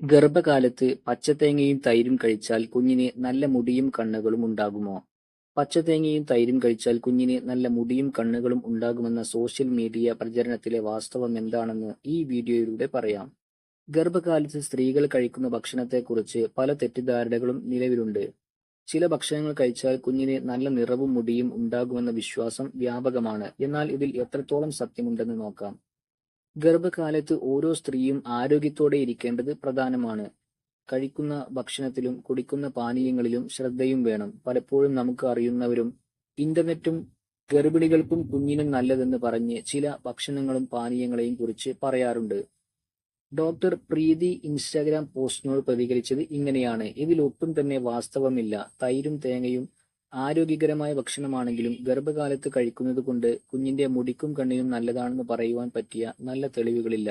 ഗർഭകാലത്ത് പച്ചത്തേങ്ങയും തൈരും കഴിച്ചാൽ കുഞ്ഞിന് നല്ല മുടിയും കണ്ണുകളും ഉണ്ടാകുമോ? പച്ചത്തേങ്ങയും തൈരും കഴിച്ചാൽ കുഞ്ഞിന് നല്ല മുടിയും കണ്ണുകളും ഉണ്ടാകുമെന്ന സോഷ്യൽ മീഡിയ പ്രചരണത്തിലെ വാസ്തവം എന്താണെന്ന് ഈ വീഡിയോയിലൂടെ പറയാം. ഗർഭകാലത്ത് സ്ത്രീകൾ കഴിക്കുന്ന ഭക്ഷണത്തെക്കുറിച്ച് പല തെറ്റിദ്ധാരണകളും നിലവിലുണ്ട്. ചില ഭക്ഷണങ്ങൾ കഴിച്ചാൽ കുഞ്ഞിന് നല്ല നിറവും മുടിയും ഉണ്ടാകുമെന്ന വിശ്വാസം വ്യാപകമാണ്. എന്നാൽ ഇതിൽ എത്രത്തോളം സത്യമുണ്ടെന്ന് നോക്കാം. ഗർഭകാലത്ത് ഓരോ സ്ത്രീയും ആരോഗ്യത്തോടെ ഇരിക്കേണ്ടത് പ്രധാനമാണ്. കഴിക്കുന്ന ഭക്ഷണത്തിലും കുടിക്കുന്ന പാനീയങ്ങളിലും ശ്രദ്ധയും വേണം. പലപ്പോഴും നമുക്ക് അറിയുന്നവരും ഇന്റർനെറ്റും ഗർഭിണികൾക്കും കുഞ്ഞിനും നല്ലതെന്ന് പറഞ്ഞ് ചില ഭക്ഷണങ്ങളും പാനീയങ്ങളെയും കുറിച്ച് പറയാറുണ്ട്. ഡോക്ടർ പ്രീതി ഇൻസ്റ്റാഗ്രാം പോസ്റ്റിനോട് പ്രതികരിച്ചത് ഇങ്ങനെയാണ്: ഇതിൽ ഒട്ടും തന്നെ വാസ്തവമില്ല. തൈരും തേങ്ങയും ആരോഗ്യകരമായ ഭക്ഷണമാണെങ്കിലും ഗർഭകാലത്ത് കഴിക്കുന്നത് കൊണ്ട് കുഞ്ഞിന്റെ മുടിക്കും കണ്ണിനും നല്ലതാണെന്ന് പറയുവാൻ പറ്റിയ നല്ല തെളിവുകളില്ല.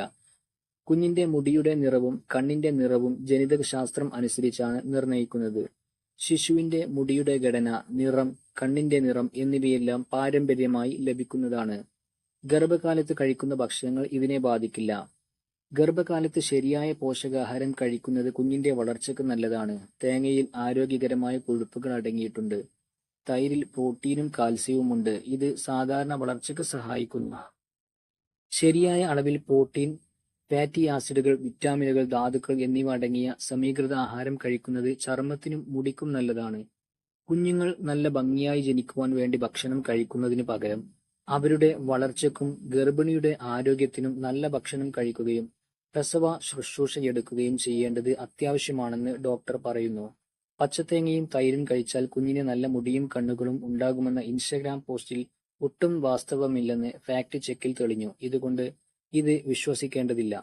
കുഞ്ഞിന്റെ മുടിയുടെ നിറവും കണ്ണിന്റെ നിറവും ജനിതകശാസ്ത്രം അനുസരിച്ചാണ് നിർണയിക്കുന്നത്. ശിശുവിന്റെ മുടിയുടെ ഘടന, നിറം, കണ്ണിന്റെ നിറം എന്നിവയെല്ലാം പാരമ്പര്യമായി ലഭിക്കുന്നതാണ്. ഗർഭകാലത്ത് കഴിക്കുന്ന ഭക്ഷണങ്ങൾ ഇതിനെ ബാധിക്കില്ല. ഗർഭകാലത്ത് ശരിയായ പോഷകാഹാരം കഴിക്കുന്നത് കുഞ്ഞിന്റെ വളർച്ചയ്ക്ക് നല്ലതാണ്. തേങ്ങയിൽ ആരോഗ്യകരമായ കൊഴുപ്പുകൾ അടങ്ങിയിട്ടുണ്ട്. തൈരിൽ പ്രോട്ടീനും കാൽസ്യവുമുണ്ട്. ഇത് സാധാരണ വളർച്ചയ്ക്ക് സഹായിക്കുന്നു. ശരിയായ അളവിൽ പ്രോട്ടീൻ, ഫാറ്റി ആസിഡുകൾ, വിറ്റാമിനുകൾ, ധാതുക്കൾ എന്നിവ അടങ്ങിയ സമീകൃത ആഹാരം കഴിക്കുന്നത് ചർമ്മത്തിനും മുടിക്കും നല്ലതാണ്. കുഞ്ഞുങ്ങൾ നല്ല ഭംഗിയായി ജനിക്കുവാൻ വേണ്ടി ഭക്ഷണം കഴിക്കുന്നതിന് പകരം അവരുടെ വളർച്ചയ്ക്കും ഗർഭിണിയുടെ ആരോഗ്യത്തിനും നല്ല ഭക്ഷണം കഴിക്കുകയും പ്രസവ ശുശ്രൂഷയെടുക്കുകയും ചെയ്യേണ്ടത് അത്യാവശ്യമാണെന്ന് ഡോക്ടർ പറയുന്നു. പച്ചത്തേങ്ങയും തൈരും കഴിച്ചാൽ കുഞ്ഞിന് നല്ല മുടിയും കണ്ണുകളും ഉണ്ടാകുമെന്ന ഇൻസ്റ്റഗ്രാം പോസ്റ്റിൽ ഒട്ടും വാസ്തവമില്ലെന്ന് ഫാക്ട് ചെക്കിൽ തെളിഞ്ഞു. ഇതുകൊണ്ട് ഇത് വിശ്വസിക്കേണ്ടതില്ല.